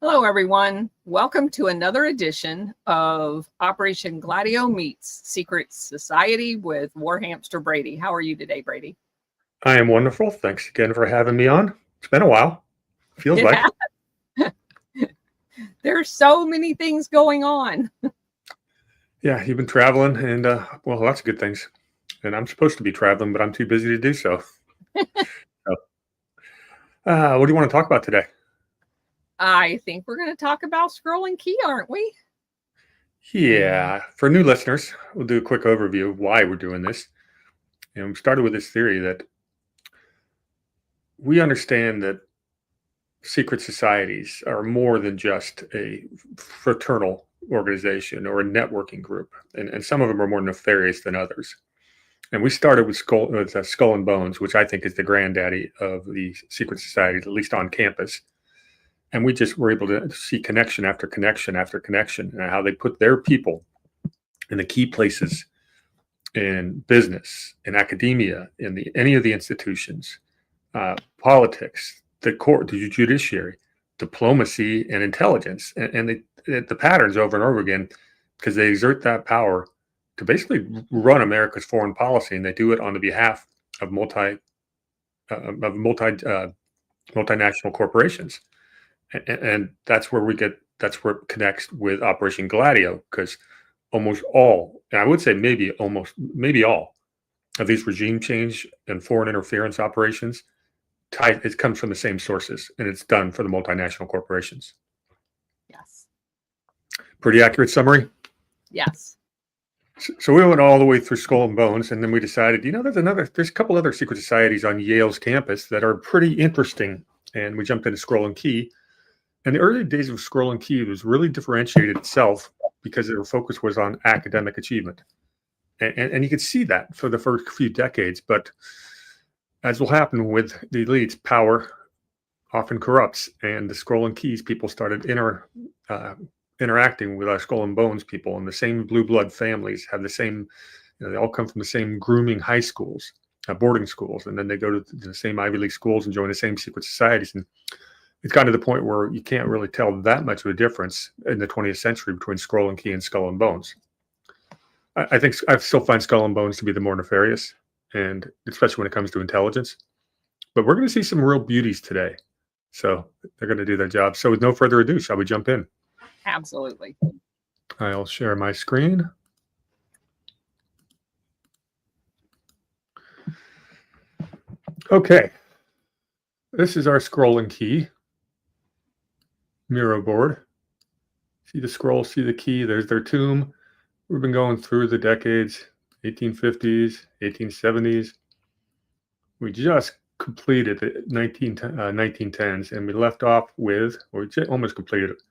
Hello, everyone. Welcome to another edition of Operation Gladio Meets Secret Society with WarHamster Brady. How are you today, Brady? I am wonderful. Thanks again for having me on. It's been a while. Feels like. Yeah, there's so many things going on. Yeah, you've been traveling, and well, lots of good things. And I'm supposed to be traveling, but I'm too busy to do so. So, what do you want to talk about today? I think we're going to talk about scrolling key, aren't we? Yeah, for new listeners, we'll do a quick overview of why we're doing this. And we started with this theory that we understand that secret societies are more than just a fraternal organization or a networking group, and some of them are more nefarious than others. And we started with Skull and Bones, which I think is the granddaddy of the secret societies, at least on campus. And we just were able to see connection after connection after connection, and how they put their people in the key places in business, in academia, in any of the institutions, politics, the court, the judiciary, diplomacy, and intelligence, and the patterns over and over again, because they exert that power to basically run America's foreign policy, and they do it on the behalf of multinational corporations, and that's where it connects with Operation Gladio, because almost all, and I would say maybe all of these regime change and foreign interference operations, it comes from the same sources, and it's done for the multinational corporations. Yes. Pretty accurate summary? Yes. So we went all the way through Skull and Bones, and then we decided, there's a couple other secret societies on Yale's campus that are pretty interesting, and we jumped into Scroll and Key. And the early days of Scroll and Key was really differentiated itself because their focus was on academic achievement. And you could see that for the first few decades, but as will happen with the elites, power often corrupts, and the Scroll and Keys people started interacting with our Skull and Bones people, and the same blue blood families have the same, they all come from the same grooming high schools, boarding schools, and then they go to the same Ivy League schools and join the same secret societies. And it's gotten to the point where you can't really tell that much of a difference in the 20th century between Scroll and Key and Skull and Bones. I think I still find Skull and Bones to be the more nefarious, and especially when it comes to intelligence. But we're going to see some real beauties today. So they're going to do their job. So with no further ado, shall we jump in? Absolutely. I'll share my screen. Okay. This is our Scroll and Key Miro board. See the scroll, see the key. There's their tomb. We've been going through the decades, 1850s, 1870s. We just completed the 1910s, and we left off with, or we almost completed it,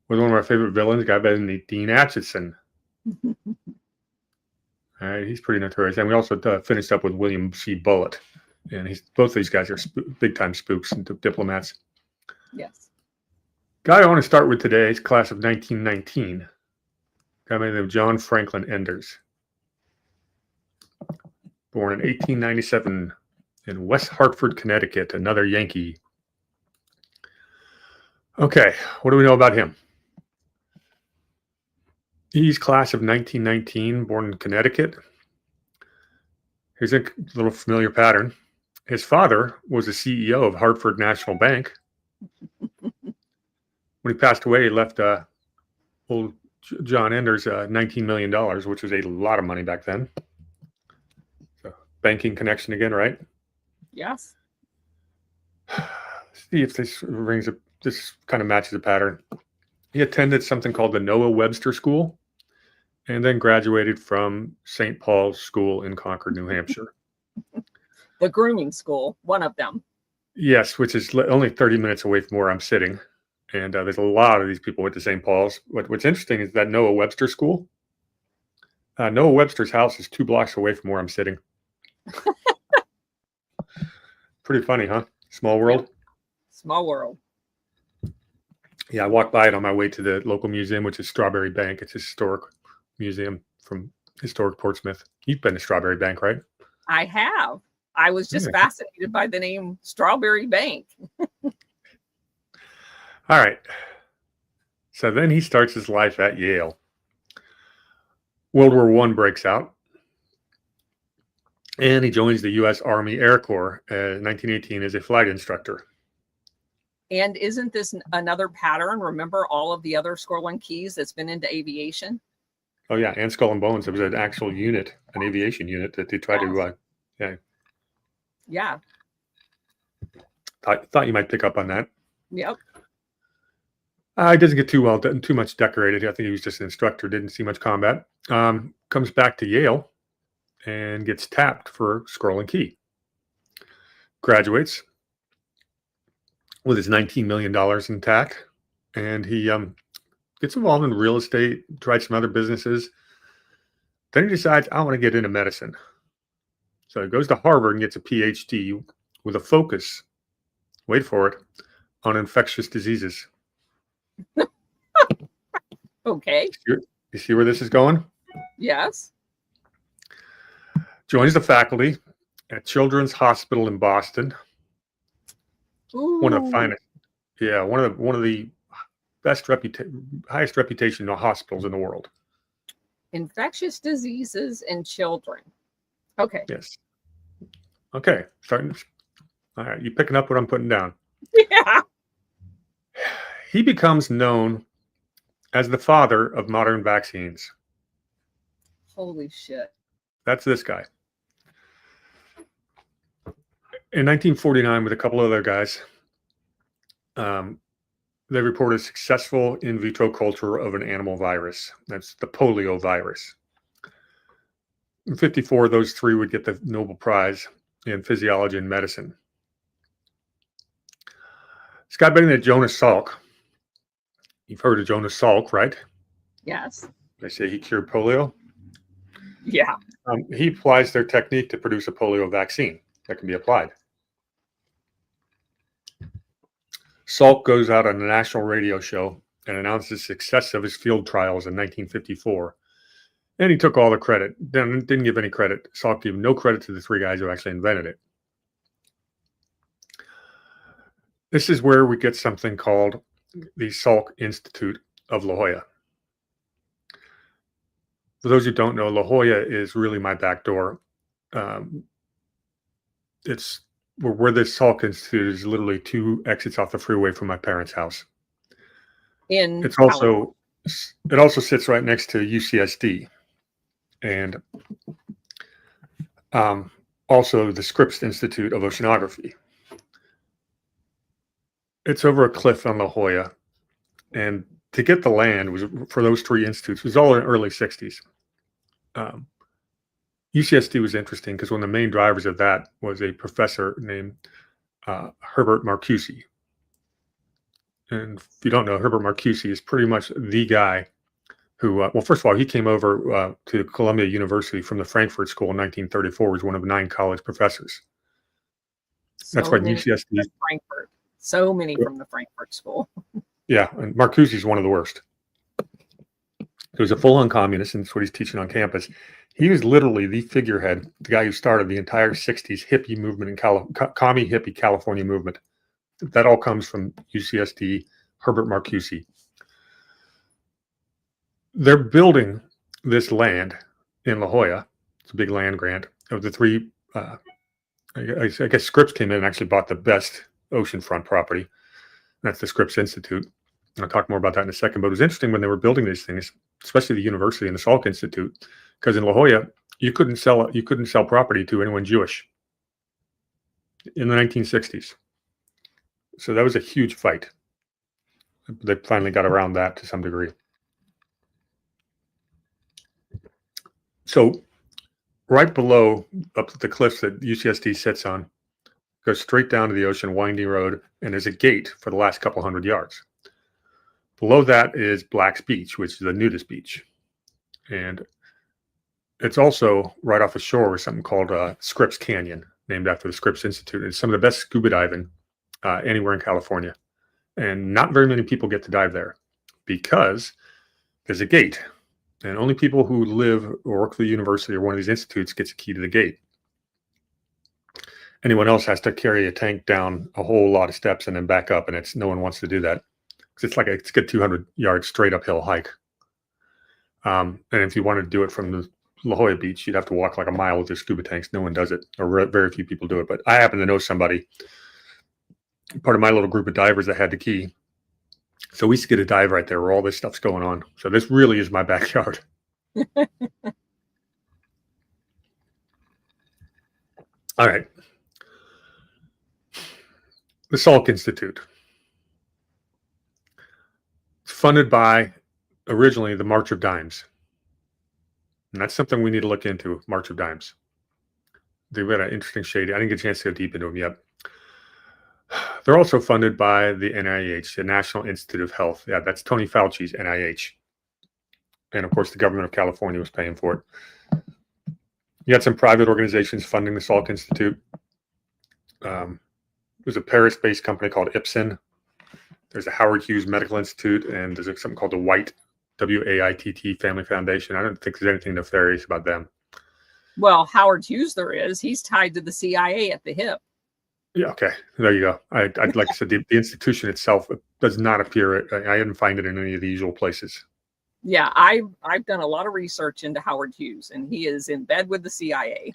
with one of our favorite villains, a guy by the name of Dean Acheson. All right, he's pretty notorious. And we also finished up with William C. Bullitt. And both of these guys are big-time spooks and diplomats. Yes. Guy I want to start with today is class of 1919. A guy by the name of John Franklin Enders. Born in 1897 in West Hartford, Connecticut, another Yankee. Okay, what do we know about him? He's class of 1919, born in Connecticut. Here's a little familiar pattern. His father was the CEO of Hartford National Bank. When he passed away, he left old John Enders $19 million, which was a lot of money back then. So, banking connection again, right? Yes. See if this kind of matches the pattern. He attended something called the Noah Webster School, and then graduated from St. Paul's School in Concord, New Hampshire. The grooming school, one of them. Yes, which is only 30 minutes away from where I'm sitting. And there's a lot of these people went to St. Paul's. What's interesting is that Noah Webster School, Noah Webster's house is 2 blocks away from where I'm sitting. Pretty funny, huh? Small world? Yep. Small world. Yeah, I walked by it on my way to the local museum, which is Strawberry Bank. It's a historic museum from historic Portsmouth. You've been to Strawberry Bank, right? I have. I was just fascinated by the name Strawberry Bank. All right. So then he starts his life at Yale. World War I breaks out, and he joins the U.S. Army Air Corps in 1918 as a flight instructor. And isn't this another pattern? Remember all of the other Skull and Keys that's been into aviation? Oh, yeah, and Skull and Bones. There was an actual unit, an aviation unit that they tried to, Yeah. thought you might pick up on that. Yep. He doesn't get too much decorated. I think he was just an instructor, didn't see much combat. Comes back to Yale and gets tapped for Scroll and Key. Graduates with his $19 million intact, and he gets involved in real estate, tried some other businesses. Then he decides, I want to get into medicine. So he goes to Harvard and gets a PhD with a focus, wait for it, on infectious diseases. Okay. You see where this is going? Yes. Joins the faculty at Children's Hospital in Boston. Ooh. One of the finest, one of the highest reputation hospitals in the world. Infectious diseases in children. Okay. Yes. Okay. Starting. All right. You picking up what I'm putting down? Yeah. He becomes known as the father of modern vaccines. Holy shit. That's this guy. In 1949, with a couple other guys, they reported successful in vitro culture of an animal virus. That's the polio virus. In 54, those three would get the Nobel Prize in physiology and medicine. This guy by the name of Jonas Salk. You've heard of Jonas Salk, right? Yes. They say he cured polio. Yeah. He applies their technique to produce a polio vaccine that can be applied. Salk goes out on a national radio show and announces the success of his field trials in 1954. And he took all the credit. Didn't give any credit. Salk gave no credit to the three guys who actually invented it. This is where we get something called the Salk Institute of La Jolla. For those who don't know, La Jolla is really my back door. It's where this Salk Institute is literally 2 exits off the freeway from my parents' house. It also sits right next to UCSD, and also the Scripps Institute of Oceanography. It's over a cliff on La Jolla, and to get the land was for those 3 institutes. It was all in the early 60s. UCSD was interesting because one of the main drivers of that was a professor named Herbert Marcuse. And if you don't know, Herbert Marcuse is pretty much the guy who, well, first of all, he came over to Columbia University from the Frankfurt School in 1934. He was one of 9 college professors. That's why UCSD. Frankfurt. So many from the Frankfurt School. Yeah, and Marcuse is one of the worst. He was a full-on communist, and that's what he's teaching on campus. He was literally the figurehead, the guy who started the entire 60s hippie movement in commie hippie California movement. That all comes from UCSD, Herbert Marcuse. They're building this land in La Jolla. It's a big land grant of the 3. I guess Scripps came in and actually bought the best oceanfront property. That's the Scripps Institute. I'll talk more about that in a second. But it was interesting when they were building these things, especially the university and the Salk Institute, because in La Jolla you couldn't sell property to anyone Jewish in the 1960s. So that was a huge fight. They finally got around that to some degree. So right below, up the cliffs that UCSD sits on, goes straight down to the ocean, winding road, and there's a gate for the last couple hundred yards. Below that is Black's Beach, which is a nudist beach. And it's also right off the shore with something called Scripps Canyon, named after the Scripps Institute. It's some of the best scuba diving anywhere in California. And not very many people get to dive there because there's a gate. And only people who live or work for the university or one of these institutes gets a key to the gate. Anyone else has to carry a tank down a whole lot of steps and then back up, and no one wants to do that. It's like it's a good 200-yard straight uphill hike. And if you want to do it from the La Jolla Beach, you'd have to walk like a mile with your scuba tanks. No one does it, or very few people do it. But I happen to know somebody, part of my little group of divers that had the key. So we used to get a dive right there where all this stuff's going on. So this really is my backyard. All right. The Salk Institute. It's funded by, originally, the March of Dimes. And that's something we need to look into, March of Dimes. They've got an interesting shade. I didn't get a chance to go deep into them yet. They're also funded by the NIH, the National Institute of Health. Yeah, that's Tony Fauci's NIH. And of course, the government of California was paying for it. You got some private organizations funding the Salk Institute. There's a Paris-based company called Ipsen. There's a Howard Hughes Medical Institute, and there's something called the White, W-A-I-T-T Family Foundation. I don't think there's anything nefarious about them. Well, Howard Hughes there is. He's tied to the CIA at the hip. Yeah, okay. There you go. I'd like I said, the institution itself does not appear. I didn't find it in any of the usual places. Yeah, I've done a lot of research into Howard Hughes, and he is in bed with the CIA.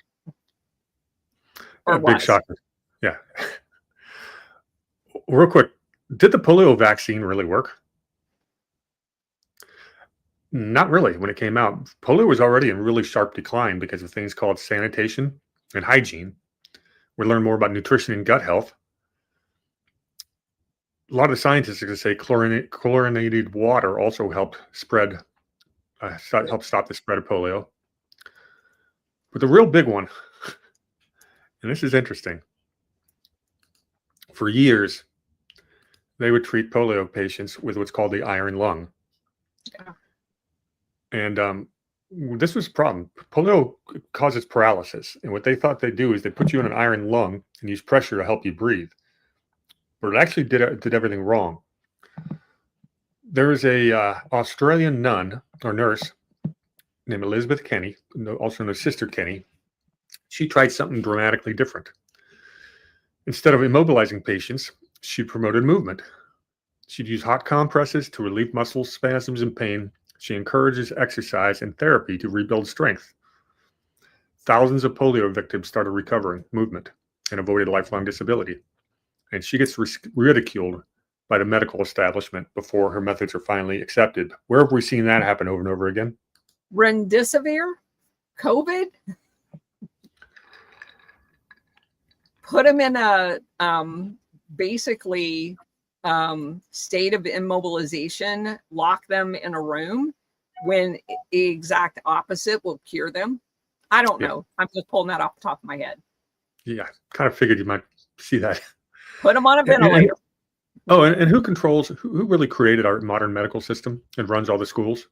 Or big shocker. Yeah. Real quick, did the polio vaccine really work? Not really. When it came out, polio was already in really sharp decline because of things called sanitation and hygiene. We learn more about nutrition and gut health. A lot of scientists are going to say chlorinated water also helped help stop the spread of polio. But the real big one, and this is interesting, for years, they would treat polio patients with what's called the iron lung. Yeah. And this was a problem. Polio causes paralysis. And what they thought they'd do is they put you in an iron lung and use pressure to help you breathe. But it actually did everything wrong. There is a Australian nun or nurse named Elizabeth Kenny, also known as Sister Kenny. She tried something dramatically different. Instead of immobilizing patients, she promoted movement. She'd use hot compresses to relieve muscle spasms and pain. She encourages exercise and therapy to rebuild strength. Thousands of polio victims started recovering movement and avoided lifelong disability. And she gets ridiculed by the medical establishment before her methods are finally accepted. Where have we seen that happen over and over again? Remdesivir, COVID. Put them in a basically state of immobilization, lock them in a room when the exact opposite will cure them. I don't know. I'm just pulling that off the top of my head. Yeah, kind of figured you might see that. Put them on a ventilator. And who controls, who really created our modern medical system and runs all the schools?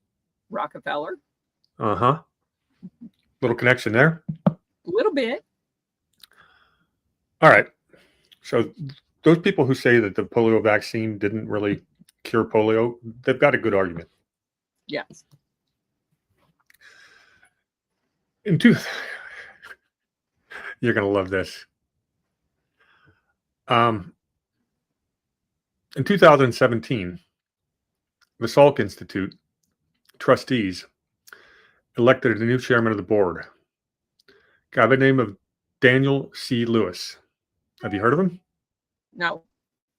Rockefeller. Uh-huh. Little connection there. A little bit. All right. So those people who say that the polio vaccine didn't really cure polio, they've got a good argument. Yes. You're going to love this. In 2017, the Salk Institute trustees elected a new chairman of the board, a guy by the name of Daniel C. Lewis. Have you heard of him? No,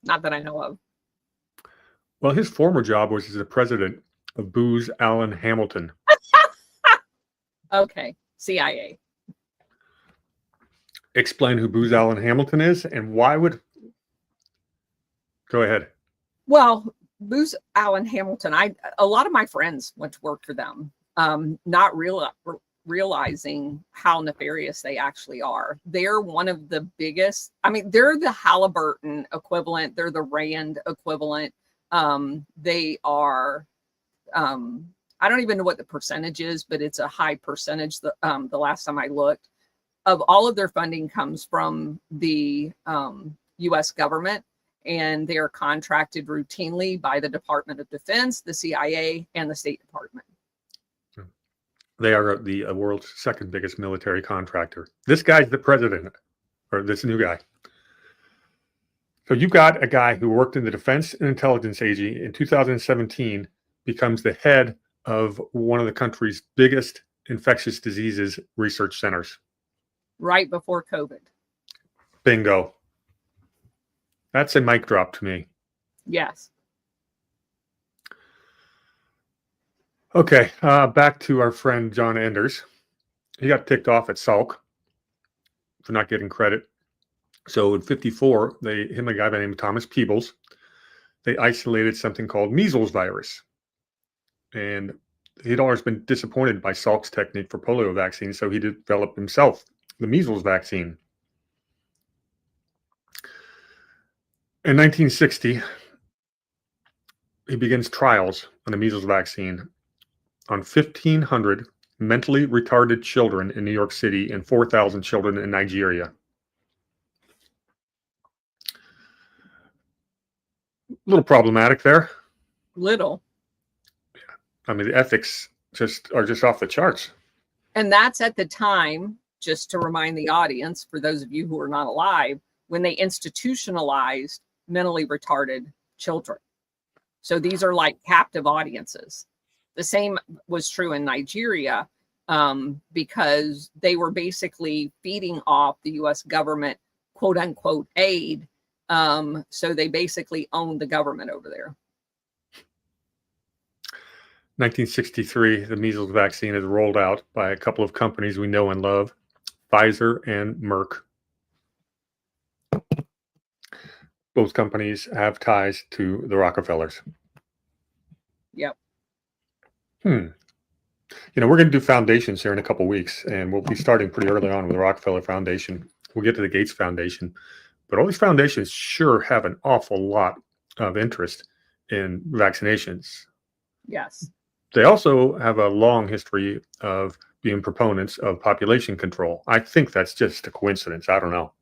not that I know of. Well, his former job was as the president of Booz Allen Hamilton. Okay, CIA. Explain who Booz Allen Hamilton is and why would... Go ahead. Well, Booz Allen Hamilton, a lot of my friends went to work for them, not realizing how nefarious they actually are. They're one of the biggest. I mean, they're the Halliburton equivalent. They're the Rand equivalent. They are, I don't even know what the percentage is, but it's a high percentage. The last time I looked, of all of their funding comes from the U.S. government. And they are contracted routinely by the Department of Defense, the CIA, and the State Department. They are the world's second biggest military contractor. This guy's the president, or this new guy. So you got a guy who worked in the Defense and Intelligence Agency in 2017, becomes the head of one of the country's biggest infectious diseases research centers. Right before COVID. Bingo. That's a mic drop to me. Yes. Okay, back to our friend John Enders. He got ticked off at Salk for not getting credit. So in 54, him and a guy by the name of Thomas Peebles, they isolated something called measles virus. And he'd always been disappointed by Salk's technique for polio vaccine, so he developed himself the measles vaccine. In 1960, he begins trials on the measles vaccine on 1,500 mentally retarded children in New York City and 4,000 children in Nigeria. A little problematic there. Little. I mean, the ethics are just off the charts. And that's at the time, just to remind the audience, for those of you who are not alive, when they institutionalized mentally retarded children. So these are like captive audiences. The same was true in Nigeria, because they were basically feeding off the U.S. government, quote unquote, aid. So they basically owned the government over there. 1963, the measles vaccine is rolled out by a couple of companies we know and love, Pfizer and Merck. Both companies have ties to the Rockefellers. Yep. We're going to do foundations here in a couple of weeks, and we'll be starting pretty early on with the Rockefeller Foundation. We'll get to the Gates Foundation. But all these foundations sure have an awful lot of interest in vaccinations. Yes. They also have a long history of being proponents of population control. I think that's just a coincidence. I don't know.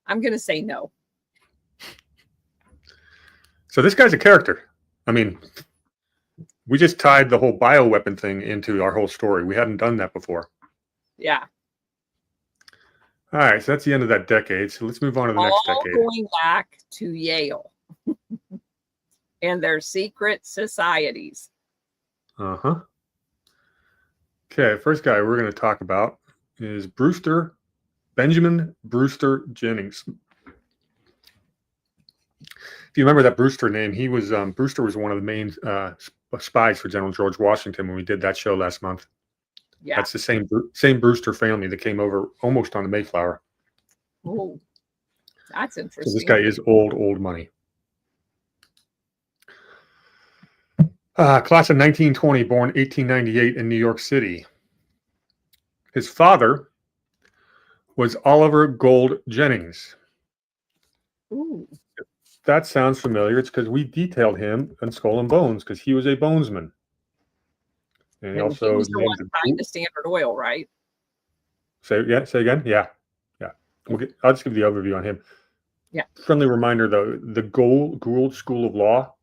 I'm going to say no. So this guy's a character. I mean, we just tied the whole bioweapon thing into our whole story. We hadn't done that before. Yeah. All right, so that's the end of that decade. So let's move on to the next decade. Going back to Yale and their secret societies. Uh-huh. Okay, first guy we're going to talk about is Benjamin Brewster Jennings. If you remember that Brewster name, he was Brewster was one of the main spies for General George Washington when we did that show last month. Yeah. That's the same Brewster family that came over almost on the Mayflower. Oh, that's interesting. So this guy is old money. Class of 1920, born 1898 in New York City. His father was Oliver Gold Jennings. Ooh. If that sounds familiar, it's because we detailed him in Skull and Bones, because he was a bonesman. And he also was the one behind the Standard Oil, right? Say again? Yeah. I'll just give the overview on him. Yeah. Friendly reminder, though, the Gould School of Law,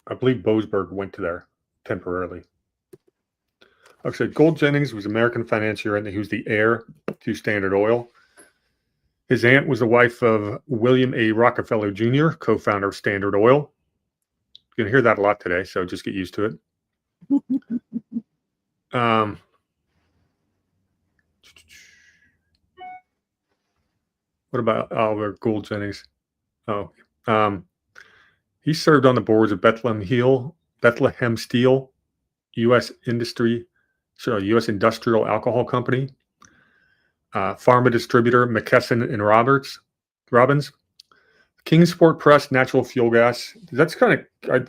I believe Boasberg went to there temporarily. Actually, Gold Jennings was an American financier, and he was the heir to Standard Oil. His aunt was the wife of William A. Rockefeller Jr., co-founder of Standard Oil. You're going to hear that a lot today, so just get used to it. What about Oliver Gould Jennings? He served on the boards of Bethlehem Steel, U.S. U.S. Industrial Alcohol Company, pharma distributor McKesson and Robbins, Kingsport Press Natural Fuel Gas. That's kind of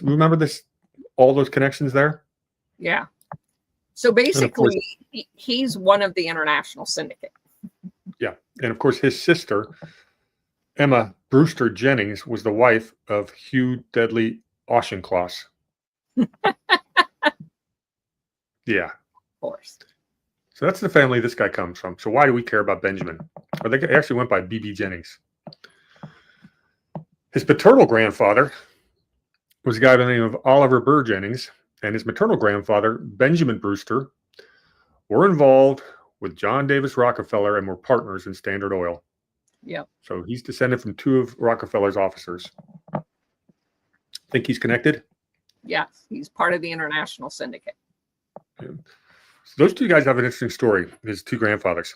remember this, all those connections there. Yeah. So basically, he's one of the international syndicate. Yeah, and of course, his sister Emma Brewster Jennings was the wife of Hugh Dudley Auchincloss. Yeah. Of course. So that's the family this guy comes from. So why do we care about Benjamin? Or they actually went by B.B. Jennings. His paternal grandfather was a guy by the name of Oliver Burr Jennings, and his maternal grandfather, Benjamin Brewster, were involved with John Davis Rockefeller and were partners in Standard Oil. Yep. So he's descended from two of Rockefeller's officers. Think he's connected? Yes, he's part of the international syndicate. Yeah. So those two guys have an interesting story, his two grandfathers.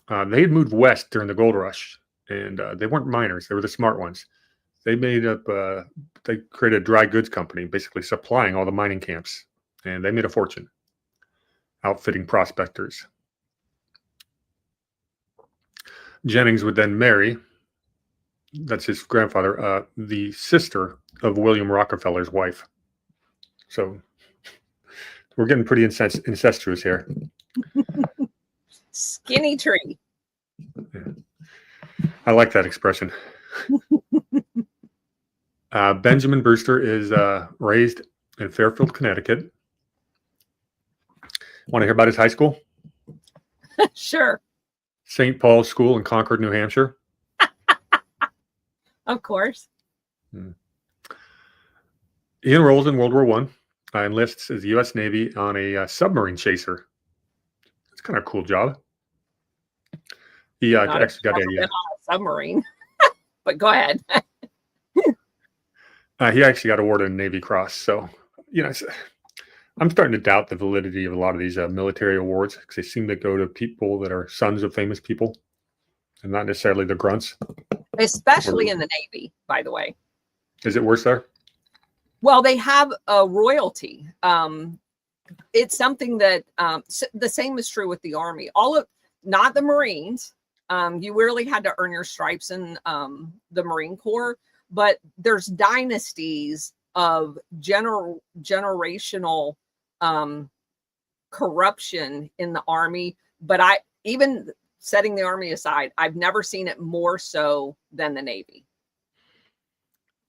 They had moved west during the gold rush, and they weren't miners. They were the smart ones. They they created a dry goods company, basically supplying all the mining camps, and they made a fortune outfitting prospectors. Jennings would then marry, that's his grandfather, the sister of William Rockefeller's wife. So we're getting pretty incestuous here. Skinny tree. Yeah. I like that expression. Benjamin Brewster is raised in Fairfield, Connecticut. Want to hear about his high school? Sure. St. Paul's School in Concord, New Hampshire. Of course. He enrolls in World War I, enlists as the U.S. Navy on a submarine chaser. It's kind of a cool job. He actually got a submarine, but go ahead. He actually got awarded a Navy Cross. So, I'm starting to doubt the validity of a lot of these military awards because they seem to go to people that are sons of famous people and not necessarily the grunts. Especially in the Navy, by the way. Is it worse there? Well, they have a royalty. It's something that the same is true with the Army. Not the Marines. You really had to earn your stripes in the Marine Corps, but there's dynasties of generational corruption in the Army. But even setting the Army aside, I've never seen it more so than the Navy.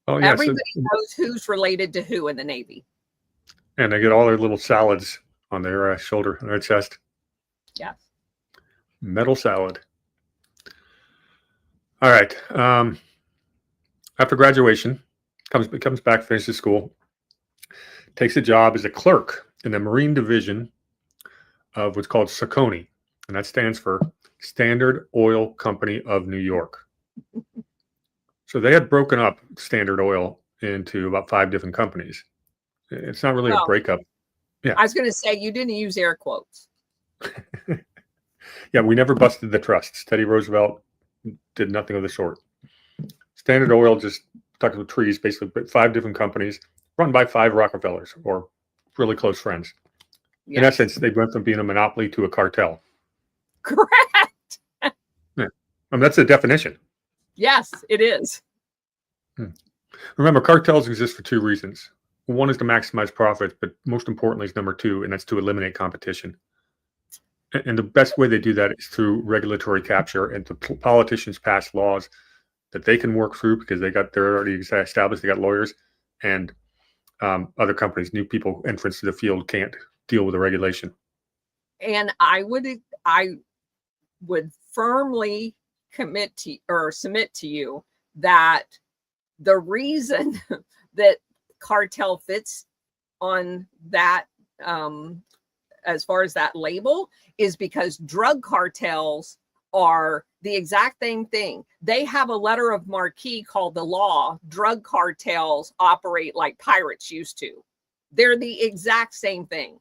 Oh, yeah, everybody knows who's related to who in the Navy. And they get all their little salads on their shoulder, on their chest. Yes. Metal salad. All right. After graduation, comes back, finishes school, takes a job as a clerk in the Marine Division of what's called SOCONY, and that stands for Standard Oil Company of New York. So they had broken up Standard Oil into about 5 different companies. It's not really a breakup. Yeah, I was going to say you didn't use air quotes. Yeah, we never busted the trusts. Teddy Roosevelt did nothing of the sort. Standard Oil just talked with trees, basically 5 different companies run by 5 Rockefellers or really close friends. Yes. In essence, they went from being a monopoly to a cartel. Correct. Yeah. That's the definition. Yes, it is. Remember, cartels exist for 2 reasons. One is to maximize profits, but most importantly is number 2, and that's to eliminate competition. And the best way they do that is through regulatory capture, and the politicians pass laws that they can work through because they're already established. They got lawyers, and other companies, new people, entrants to the field can't deal with the regulation. And I would firmly commit to or submit to you that the reason that cartel fits on that as far as that label is because drug cartels are the exact same thing. They have a letter of marque called the law. Drug cartels operate like pirates used to. They're the exact same thing.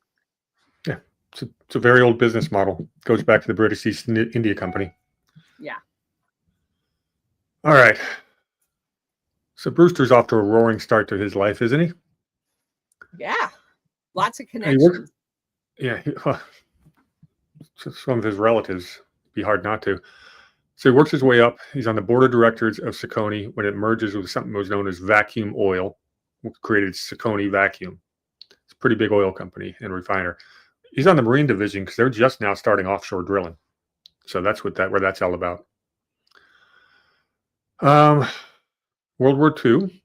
Yeah, it's a very old business model. Goes back to the British East India Company. Yeah. All right. So Brewster's off to a roaring start to his life, isn't he? Yeah. Lots of connections. Some of his relatives, be hard not to. So he works his way up. He's on the board of directors of SOCONY when it merges with something that was known as Vacuum Oil, which created SOCONY Vacuum. It's a pretty big oil company and refiner. He's on the Marine Division because they're just now starting offshore drilling. So that's where that's all about. World War II,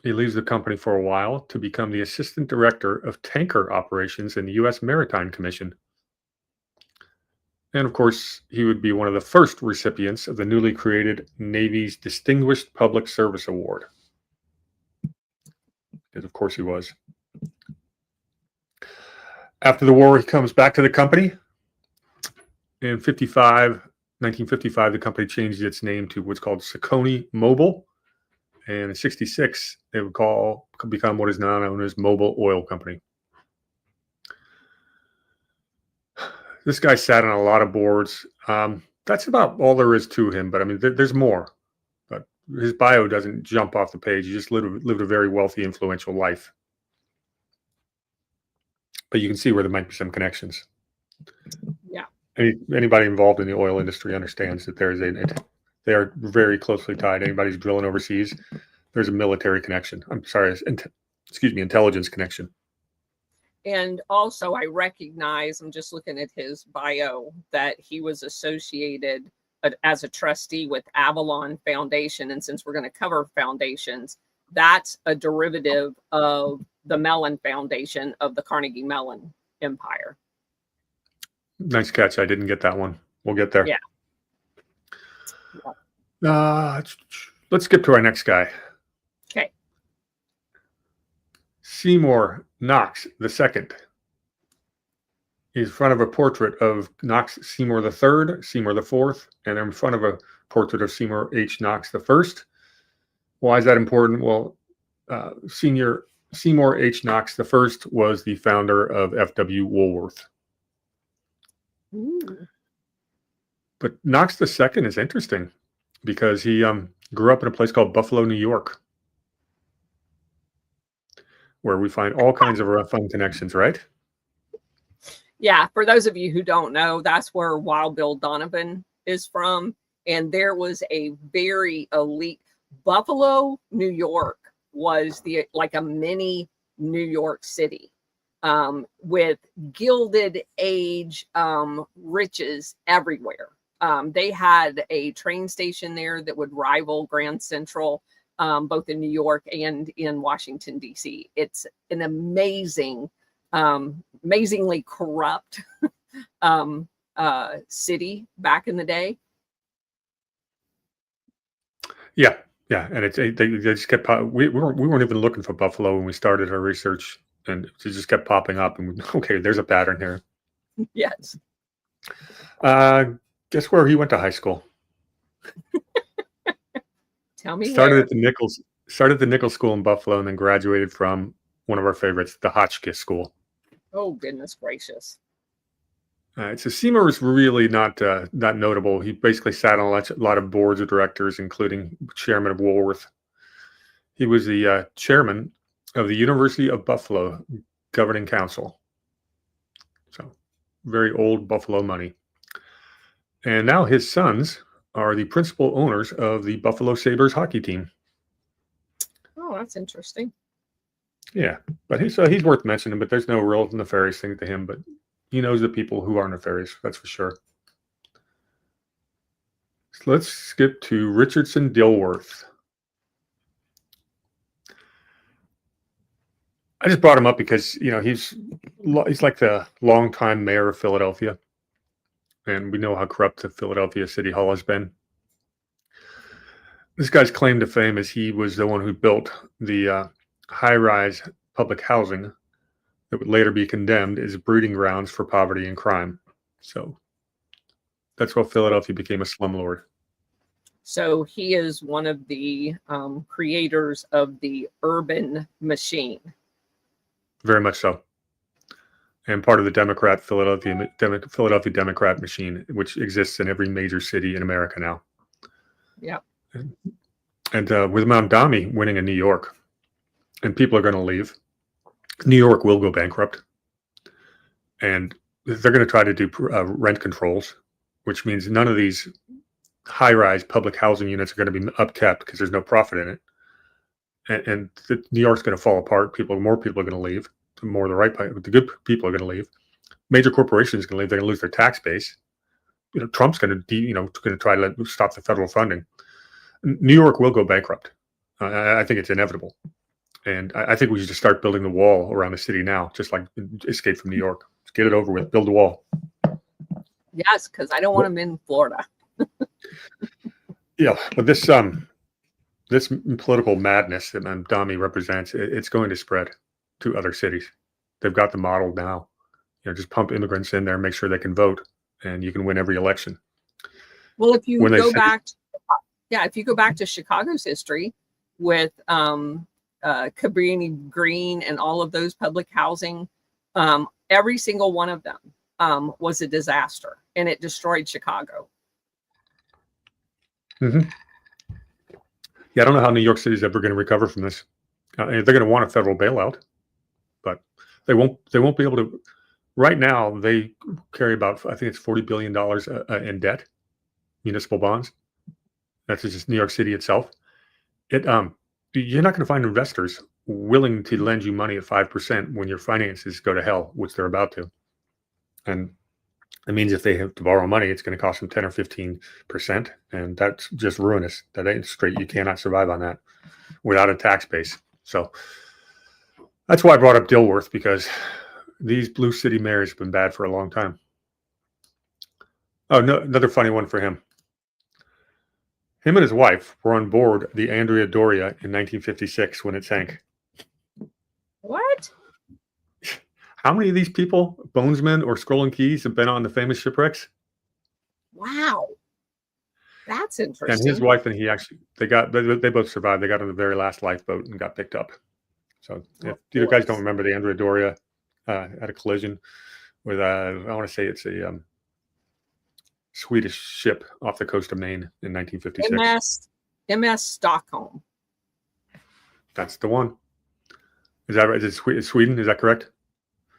he leaves the company for a while to become the assistant director of tanker operations in the U.S. Maritime Commission. And of course, he would be one of the first recipients of the newly created Navy's Distinguished Public Service Award. Because of course he was. After the war, he comes back to the company In 1955, the company changed its name to what's called Saucony Mobil. And in 66, it would become what is now known as Mobil Oil Company. This guy sat on a lot of boards. That's about all there is to him. But I mean, there's more. But his bio doesn't jump off the page. He just lived a very wealthy, influential life. But you can see where there might be some connections. Yeah. Anybody involved in the oil industry understands that they are very closely tied. Anybody's drilling overseas, there's a military connection. I'm sorry, intelligence connection. And also, I recognize, I'm just looking at his bio, that he was associated as a trustee with Avalon Foundation. And since we're going to cover foundations, that's a derivative of the Mellon Foundation of the Carnegie Mellon Empire. Nice catch. I didn't get that one. We'll get there. Yeah. Let's skip to our next guy. Okay. Seymour Knox II. He's in front of a portrait of Knox Seymour III, Seymour IV, and in front of a portrait of Seymour H. Knox I. Why is that important? Well, Seymour H. Knox I was the founder of F.W. Woolworth. Ooh. But Knox II is interesting because he grew up in a place called Buffalo, New York, where we find all kinds of fun connections, right? Yeah, for those of you who don't know, that's where Wild Bill Donovan is from. And there was a very elite Buffalo, New York was like a mini New York City, with Gilded Age riches everywhere. They had a train station there that would rival Grand Central, both in New York and in Washington, D.C. It's an amazingly corrupt city back in the day. Yeah. And they just kept, we weren't even looking for Buffalo when we started our research, and it just kept popping up. And okay, there's a pattern here. Yes. Guess where he went to high school? Tell me. Started at the Nichols School in Buffalo, and then graduated from one of our favorites, the Hotchkiss School. Oh, goodness gracious. So Seymour was really not notable. He basically sat on a lot of boards of directors, including chairman of Woolworth. He was the chairman of the University of Buffalo Governing Council. So very old Buffalo money. And now his sons are the principal owners of the Buffalo Sabres hockey team. Oh, that's interesting. Yeah, but he's worth mentioning, but there's no real nefarious thing to him, but he knows the people who are nefarious, that's for sure. So let's skip to Richardson Dilworth. I just brought him up because, he's like the longtime mayor of Philadelphia, and we know how corrupt the Philadelphia City Hall has been. This guy's claim to fame is he was the one who built the high-rise public housing that would later be condemned as breeding grounds for poverty and crime. So that's why Philadelphia became a slumlord. So he is one of the creators of the urban machine. Very much so. And part of the Philadelphia Democrat machine, which exists in every major city in America now. Yeah. And with Mamdani winning in New York, and people are going to leave, New York will go bankrupt. And they're going to try to do rent controls, which means none of these high-rise public housing units are going to be upkept because there's no profit in it. And New York's going to fall apart. More people are going to leave. The good people are going to leave. Major corporations are going to leave. They're going to lose their tax base. Trump's going to try to stop the federal funding. New York will go bankrupt. I think it's inevitable. And I think we should just start building the wall around the city now, just like Escape from New York. Just get it over with. Build the wall. Yes, because I don't want them in Florida. Yeah, but this political madness that Mamdani represents, it's going to spread to other cities. They've got the model now. Just pump immigrants in there, make sure they can vote, and you can win every election. Well, if you When they go say- back, if you go back to Chicago's history with Cabrini Green and all of those public housing, every single one of them was a disaster, and it destroyed Chicago. Mm-hmm. Yeah, I don't know how New York City is ever going to recover from this. They're going to want a federal bailout, but they won't. They won't be able to. Right now, they carry about, I think it's $40 billion in debt, municipal bonds. That's just New York City itself. You're not going to find investors willing to lend you money at 5% when your finances go to hell, which they're about to. And it means if they have to borrow money, it's going to cost them 10 or 15%, and that's just ruinous. That ain't straight. You cannot survive on that without a tax base. So that's why I brought up Dilworth, because these blue city mayors have been bad for a long time. Oh, no, another funny one for him. Him and his wife were on board the Andrea Doria in 1956 when it sank. What? How many of these people, Bonesmen or Scroll and Keys, have been on the famous shipwrecks? Wow. That's interesting. And his wife and he actually, they both survived. They got on the very last lifeboat and got picked up. So if you guys don't remember, the Andrea Doria had a collision with, I want to say it's a Swedish ship off the coast of Maine in 1956. MS Stockholm. That's the one. Is that right? Is it Sweden? Is that correct?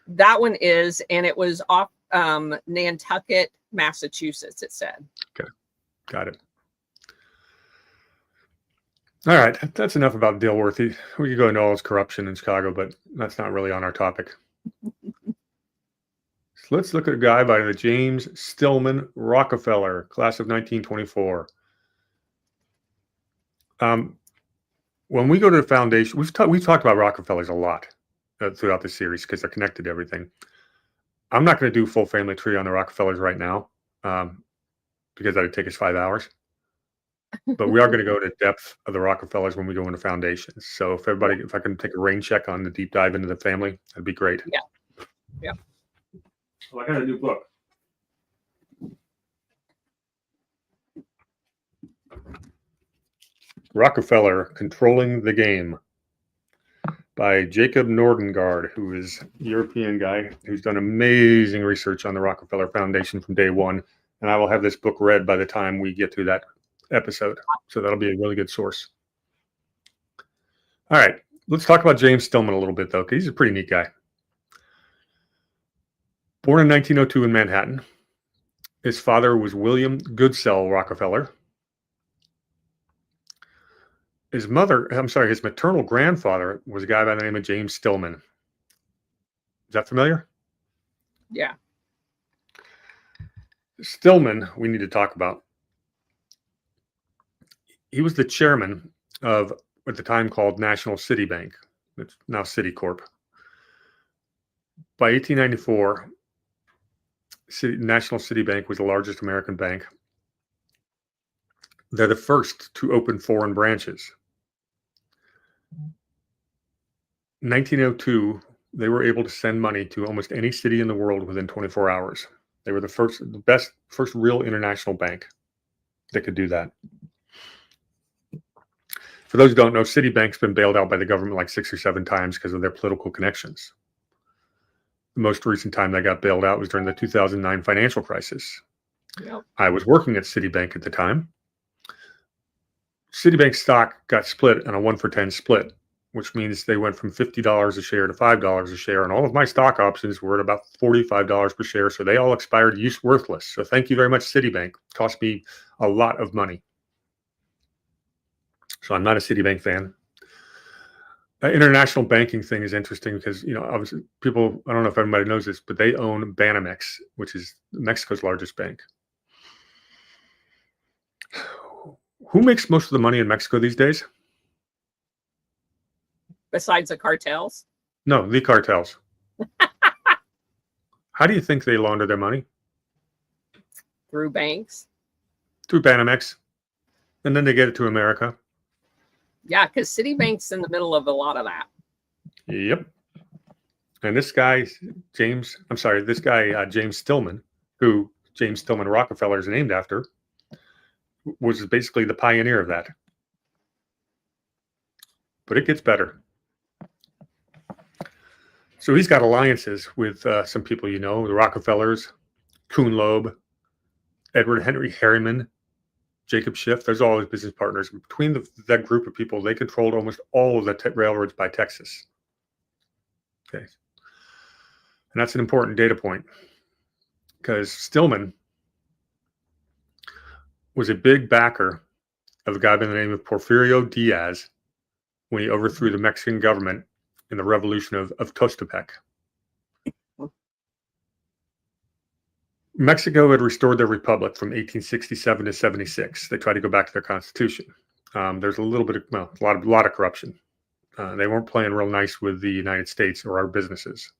That one is, and it was off Nantucket, Massachusetts, it said. Okay, got it. All right, that's enough about Dilworth. We could go into all his corruption in Chicago, but that's not really on our topic. So let's look at a guy by the James Stillman Rockefeller, class of 1924. When we go to the foundation, we've talked about Rockefellers a lot throughout the series because they're connected to everything. I'm not going to do full family tree on the Rockefellers right now because that would take us 5 hours. But we are going to go to depth of the Rockefellers when we go into foundations. So if I can take a rain check on the deep dive into the family, that'd be great. Yeah. Yeah. Well, I got a new book. Rockefeller, Controlling the Game by Jacob Nordengard, who is a European guy who's done amazing research on the Rockefeller Foundation from day one. And I will have this book read by the time we get to that episode. So that'll be a really good source. All right. Let's talk about James Stillman a little bit, though, because he's a pretty neat guy. Born in 1902 in Manhattan. His father was William Goodsell Rockefeller. His maternal grandfather was a guy by the name of James Stillman. Is that familiar? Yeah. Stillman, we need to talk about. He was the chairman of, at the time called National City Bank. It's now Citicorp. By 1894, National City Bank was the largest American bank. They're the first to open foreign branches. In 1902, they were able to send money to almost any city in the world within 24 hours. They were the first real international bank that could do that. For those who don't know, Citibank's been bailed out by the government like 6 or 7 times because of their political connections. The most recent time they got bailed out was during the 2009 financial crisis. Yep. I was working at Citibank at the time. Citibank stock got split on a 1-for-10 split, which means they went from $50 a share to $5 a share, and all of my stock options were at about $45 per share, so they all expired worthless. So thank you very much, Citibank. Cost me a lot of money. So I'm not a Citibank fan. International banking thing is interesting because, obviously people, I don't know if everybody knows this, but they own Banamex, which is Mexico's largest bank. Who makes most of the money in Mexico these days? Besides the cartels? No, the cartels. How do you think they launder their money? Through banks? Through Banamex. And then they get it to America. Yeah, because Citibank's in the middle of a lot of that. Yep. And this guy, James Stillman, who James Stillman Rockefeller is named after, was basically the pioneer of that. But it gets better. So he's got alliances with some people the Rockefellers, Kuhn Loeb, Edward Henry Harriman, Jacob Schiff. There's all his business partners. Between that group of people, they controlled almost all of the railroads by Texas. Okay. And that's an important data point because Stillman was a big backer of a guy by the name of Porfirio Diaz when he overthrew the Mexican government in the revolution of Tostepec. Mexico had restored their republic from 1867 to 76. They tried to go back to their constitution. There's a little bit of, a lot of corruption. They weren't playing real nice with the United States or our businesses,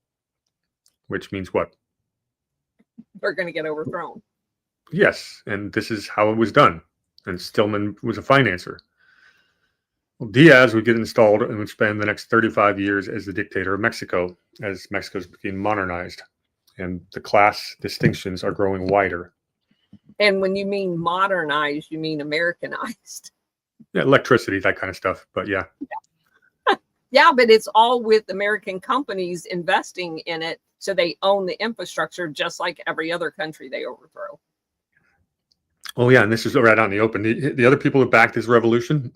which means what? They're going to get overthrown. Yes, and this is how it was done. And Stillman was a financer. Well, Diaz would get installed and would spend the next 35 years as the dictator of Mexico as Mexico's became modernized. And the class distinctions are growing wider. And when you mean modernized, you mean Americanized. Yeah, electricity, that kind of stuff. But yeah. Yeah, but it's all with American companies investing in it. So they own the infrastructure just like every other country they overthrow. Oh, yeah. And this is right out in the open. The other people who backed this revolution,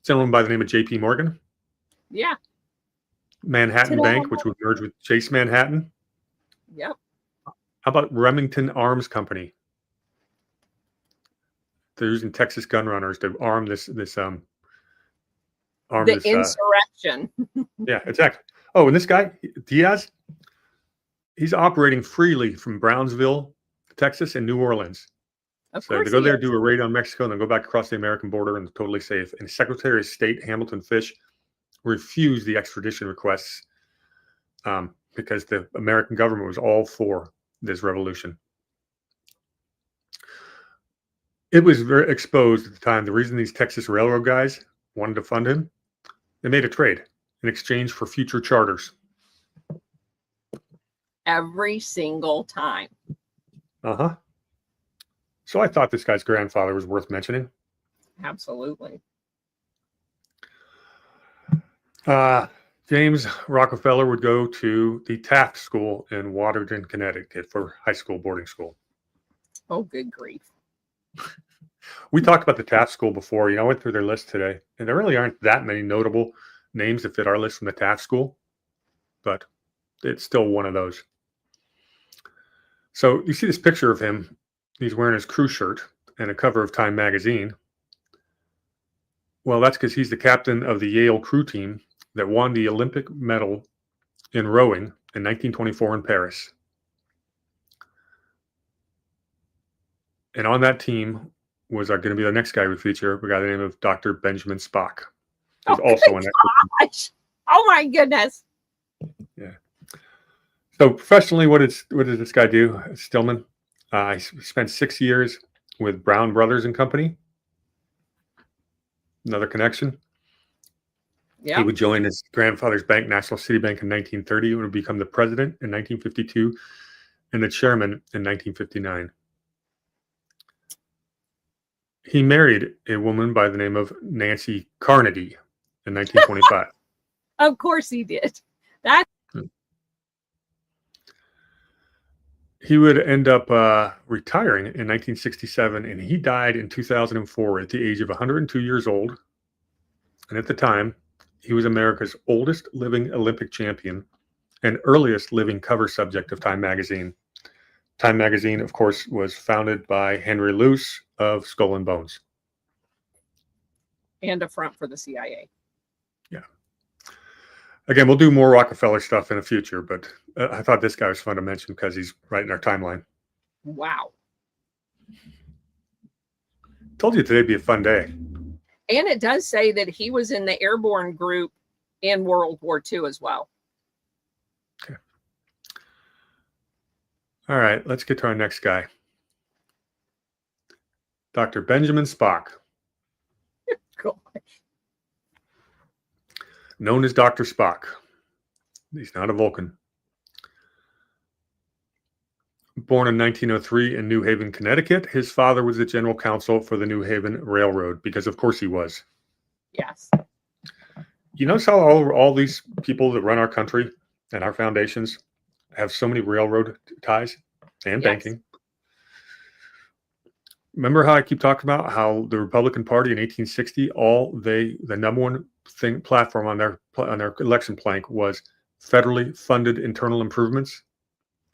someone by the name of J.P. Morgan. Yeah. Manhattan Bank, which would merge with Chase Manhattan. Yep. How about Remington Arms Company? They're using Texas gun runners to arm this insurrection. Yeah, exactly. Oh, and this guy, Diaz, he's operating freely from Brownsville, Texas, and New Orleans. So they go there, do a raid on Mexico, and then go back across the American border, and they're totally safe. And Secretary of State Hamilton Fish refused the extradition requests because the American government was all for this revolution. It was very exposed at the time. The reason these Texas railroad guys wanted to fund him, they made a trade in exchange for future charters. Every single time. Uh-huh. So I thought this guy's grandfather was worth mentioning. Absolutely. James Rockefeller would go to the Taft School in Waterton, Connecticut for high school boarding school. Oh, good grief. We talked about the Taft School before. I went through their list today, and there really aren't that many notable names that fit our list from the Taft School, but it's still one of those. So you see this picture of him. He's wearing his crew shirt and a cover of Time magazine. Well, that's because he's the captain of the Yale crew team that won the Olympic medal in rowing in 1924 in Paris. And on that team was going to be the next guy we feature, a guy by the name of Dr. Benjamin Spock. Who's also in that. Gosh. Oh my goodness. Yeah. So professionally, what does this guy do? Stillman. He spent 6 years with Brown Brothers and Company. Another connection. Yeah. He would join his grandfather's bank, National City Bank, in 1930. He would become the president in 1952 and the chairman in 1959. He married a woman by the name of Nancy Carnegie in 1925. Of course he did. That. He would end up retiring in 1967, and he died in 2004 at the age of 102 years old. And at the time, he was America's oldest living Olympic champion and earliest living cover subject of Time magazine. Time magazine, of course, was founded by Henry Luce of Skull and Bones. And a front for the CIA. Yeah. Again, we'll do more Rockefeller stuff in the future, but I thought this guy was fun to mention because he's right in our timeline. Wow. Told you today'd be a fun day. And it does say that he was in the airborne group in World War II as well. Okay. All right, let's get to our next guy. Dr. Benjamin Spock. Cool. Known as Dr. Spock. He's not a Vulcan. Born in 1903 in New Haven, Connecticut, his father was the general counsel for the New Haven Railroad, because of course he was. Yes. You notice how all these people that run our country and our foundations have so many railroad ties and Yes. banking? Remember how I keep talking about how the Republican Party in 1860, the number one platform on their election plank was federally funded internal improvements?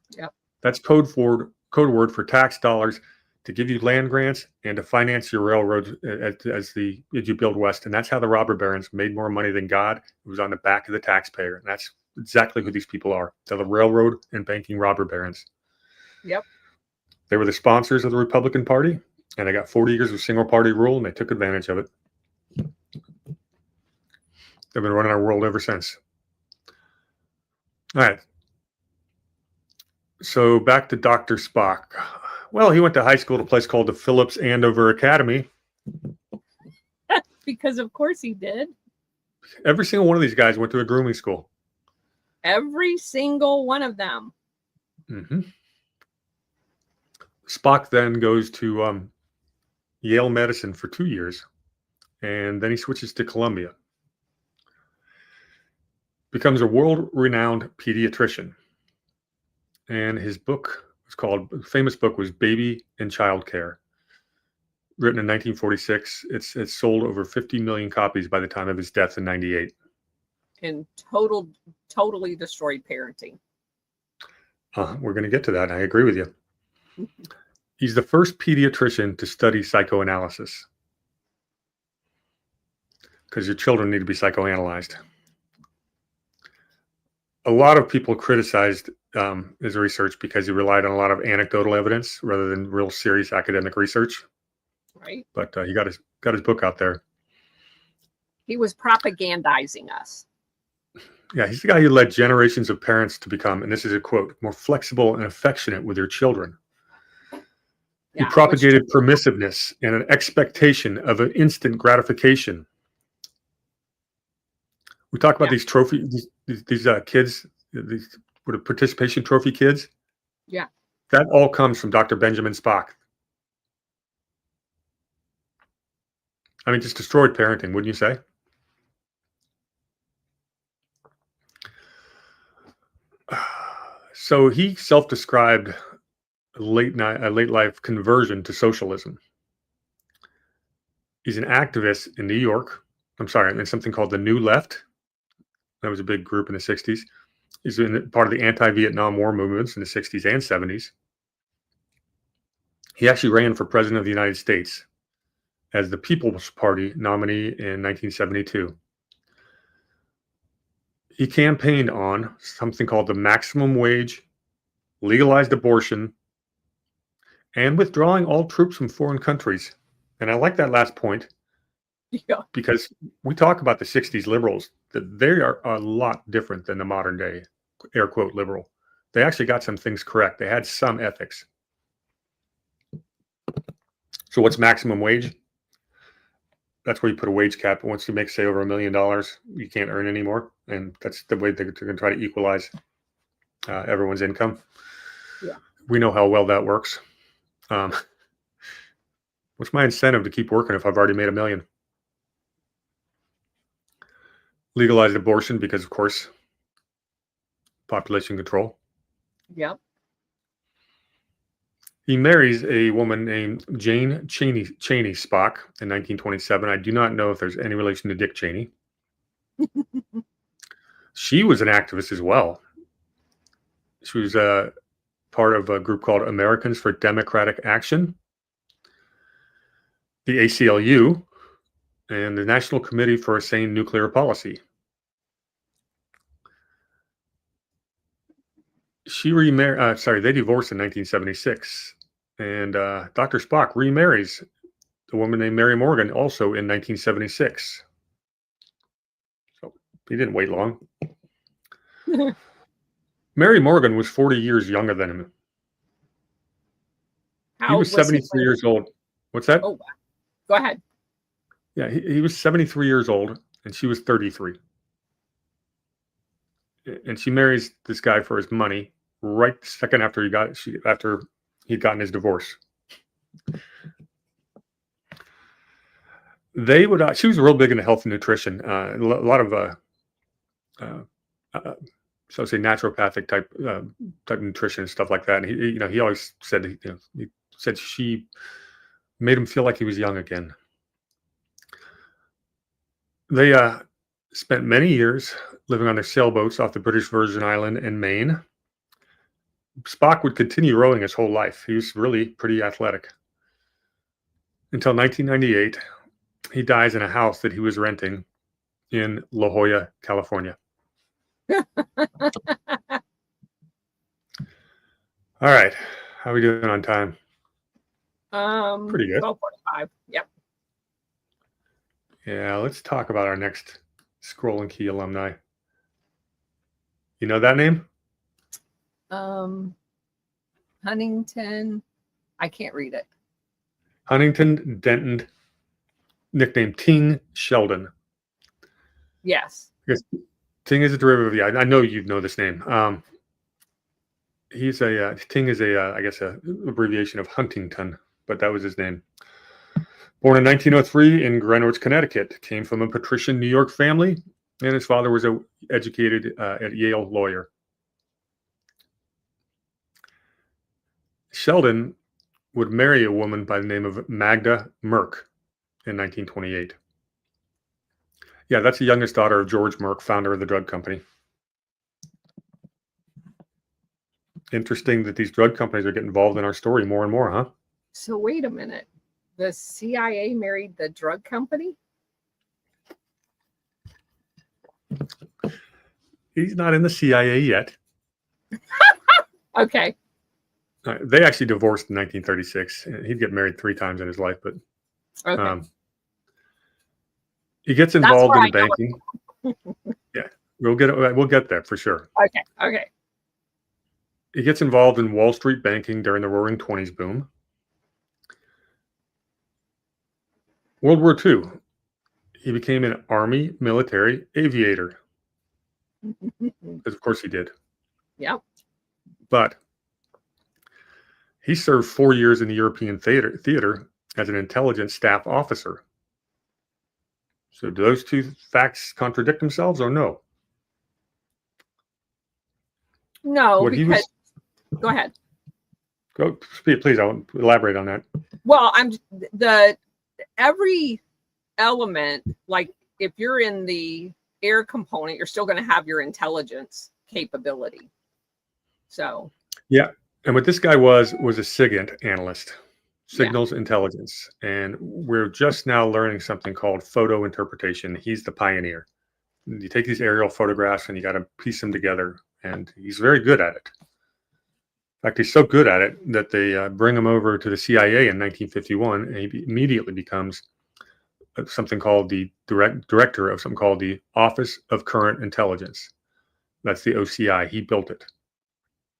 Yep. That's code word for tax dollars to give you land grants and to finance your railroads as you build west. And that's how the robber barons made more money than God. It was on the back of the taxpayer. And that's exactly who these people are. They're the railroad and banking robber barons. Yep. They were the sponsors of the Republican Party, and they got 40 years of single party rule, and they took advantage of it. They've been running our world ever since. All right. So back to Dr. Spock. Well, he went to high school at a place called the Phillips Andover Academy. Because of course he did. Every single one of these guys went to a grooming school. Every single one of them. Mm-hmm. Spock then goes to Yale Medicine for 2 years, and then he switches to Columbia. Becomes a world-renowned pediatrician. And his famous book was Baby and Child Care. Written in 1946. It's sold over 50 million copies by the time of his death in 98. And totally destroyed parenting. We're going to get to that. I agree with you. He's the first pediatrician to study psychoanalysis, because your children need to be psychoanalyzed. A lot of people criticized his research because he relied on a lot of anecdotal evidence rather than real serious academic research. Right. But he got his book out there. He was propagandizing us. Yeah, he's the guy who led generations of parents to become, and this is a quote, more flexible and affectionate with their children. He propagated permissiveness and an expectation of an instant gratification. We talk about these kids, these participation trophy kids. Yeah. That all comes from Dr. Benjamin Spock. I mean, just destroyed parenting, wouldn't you say? So he self-described a late life conversion to socialism. He's an activist in New York. I'm sorry, in something called the New Left. That was a big group in the 60s. He's in part of the anti-Vietnam War movements in the 60s and 70s. He actually ran for president of the United States as the People's Party nominee in 1972. He campaigned on something called the maximum wage, legalized abortion, and withdrawing all troops from foreign countries. And I like that last point. Yeah. Because we talk about the 60s liberals, that they are a lot different than the modern day, air quote, liberal. They actually got some things correct. They had some ethics. So what's maximum wage? That's where you put a wage cap. Once you make, say, over $1 million, you can't earn anymore. And that's the way they're going to try to equalize everyone's income. Yeah. We know how well that works. What's my incentive to keep working if I've already made $1 million? Legalized abortion because, of course, population control. Yep. He marries a woman named Jane Cheney Spock in 1927. I do not know if there's any relation to Dick Cheney. She was an activist as well. She was part of a group called Americans for Democratic Action, the ACLU, and the National Committee for a Sane Nuclear Policy. They divorced in 1976. And Dr. Spock remarries a woman named Mary Morgan also in 1976. So he didn't wait long. Mary Morgan was 40 years younger than him. He was 73 years old. What's that? Oh, go ahead. Yeah, he was 73 years old, and she was 33. And she marries this guy for his money, right the second after he'd gotten his divorce. She was real big into health and nutrition. A lot of so say naturopathic type nutrition and stuff like that. And he always said, he said she made him feel like he was young again. They spent many years living on their sailboats off the British Virgin Island and Maine. Spock would continue rowing his whole life. He was really pretty athletic. Until 1998, he dies in a house that he was renting in La Jolla, California. All right. How are we doing on time? Pretty good. 12:45. Yep. Yeah, let's talk about our next Scroll and Key alumni. You know that name? Huntington. I can't read it. Huntington Denton, nicknamed Ting Sheldon. Yes. Because Ting is a derivative. Yeah, I know you know this name. He's Ting is I guess a abbreviation of Huntington, but that was his name. Born in 1903 in Greenwich, Connecticut, came from a patrician New York family, and his father was educated at Yale lawyer. Sheldon would marry a woman by the name of Magda Merck in 1928. Yeah, that's the youngest daughter of George Merck, founder of the drug company. Interesting that these drug companies are getting involved in our story more and more, huh? So wait a minute. The CIA married the drug company? He's not in the CIA yet. Okay. They actually divorced in 1936. He'd get married 3 times in his life, but Okay. he gets involved in banking. Yeah, we'll get there for sure. Okay. He gets involved in Wall Street banking during the Roaring '20s boom. World War II, he became an Army military aviator. Because of course he did. Yep. But he served 4 years in the European theater as an intelligence staff officer. So do those two facts contradict themselves or no? No, because go ahead. Go speak, please. I won't elaborate on that. Well, every element, like if you're in the air component, you're still going to have your intelligence capability. So yeah, and what this guy was a SIGINT analyst, signals intelligence, and we're just now learning something called photo interpretation. He's the pioneer. You take these aerial photographs and you got to piece them together, and he's very good at it. In fact, he's so good at it that they bring him over to the CIA in 1951, and he immediately becomes something called the director of something called the Office of Current Intelligence. That's the OCI. He built it.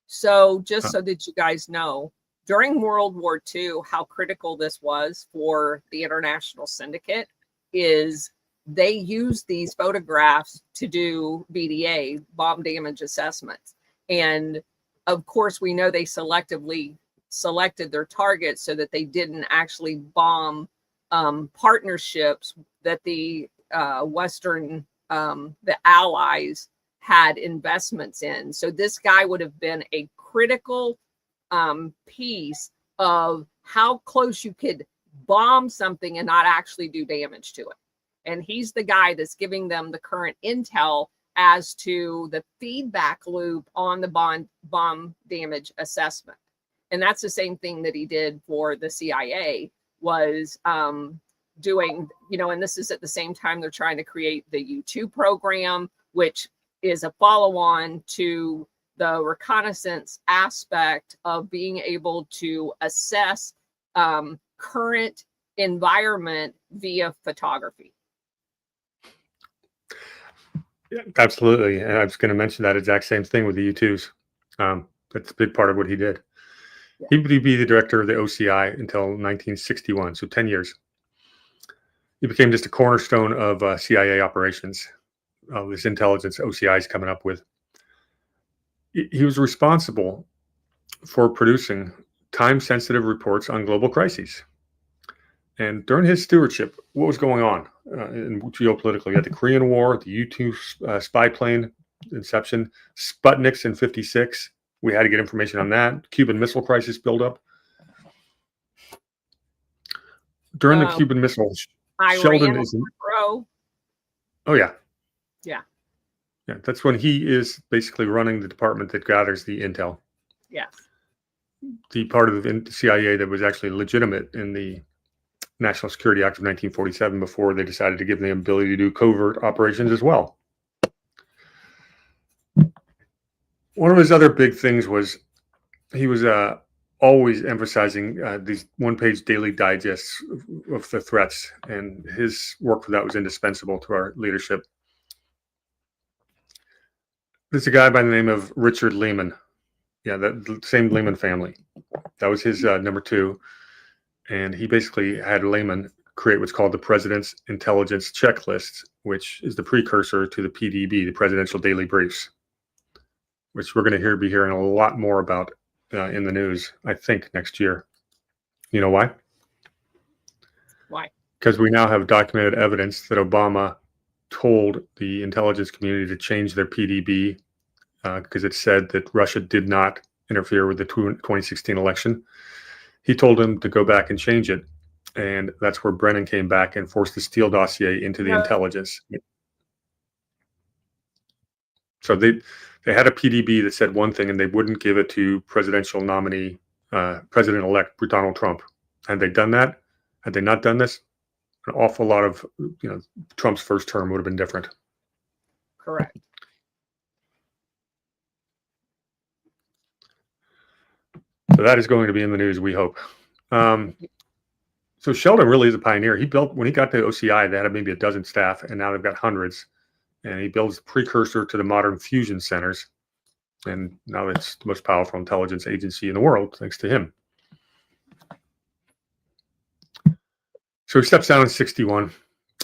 So just so that you guys know, during World War II, how critical this was for the international syndicate is they used these photographs to do BDA, bomb damage assessments. And of course, we know they selectively selected their targets so that they didn't actually bomb partnerships that the Western, the Allies had investments in. So this guy would have been a critical piece of how close you could bomb something and not actually do damage to it. And he's the guy that's giving them the current intel as to the feedback loop on the bomb damage assessment. And that's the same thing that he did for the CIA, was doing, and this is at the same time they're trying to create the U2 program, which is a follow-on to the reconnaissance aspect of being able to assess current environment via photography. Yeah, absolutely. And I was going to mention that exact same thing with the U2s. That's a big part of what he did. Yeah. He would be the director of the OCI until 1961, so 10 years. He became just a cornerstone of CIA operations, this intelligence OCI is coming up with. he was responsible for producing time-sensitive reports on global crises. And during his stewardship, what was going on in geopolitically? You had the Korean War, the U-2 spy plane inception, Sputniks in '56. We had to get information on that. Cuban Missile Crisis buildup. During the Cuban Missile, Sheldon is. Oh, yeah. Yeah. Yeah, that's when he is basically running the department that gathers the intel. Yes. The part of the CIA that was actually legitimate in the National Security Act of 1947 before they decided to give them the ability to do covert operations as well. One of his other big things was he was always emphasizing these one-page daily digests of the threats, and his work for that was indispensable to our leadership. There's a guy by the name of Richard Lehman. Yeah, the same Lehman family. That was his number two. And he basically had Lehman create what's called the President's Intelligence Checklist, which is the precursor to the PDB, the Presidential Daily Briefs, which we're going to be hearing a lot more about in the news, I think, next year. You know why? Why? Because we now have documented evidence that Obama told the intelligence community to change their PDB because it said that Russia did not interfere with the 2016 election. He told him to go back and change it. And that's where Brennan came back and forced the Steele dossier into the intelligence. So they had a PDB that said one thing, and they wouldn't give it to presidential nominee, President-elect Donald Trump. Had they done that? Had they not done this? An awful lot of, Trump's first term would have been different. Correct. So that is going to be in the news, we hope. So Sheldon really is a pioneer. He built, when he got to OCI, they had maybe a dozen staff, and now they've got hundreds. And he builds the precursor to the modern fusion centers. And now it's the most powerful intelligence agency in the world, thanks to him. So he steps down in 61.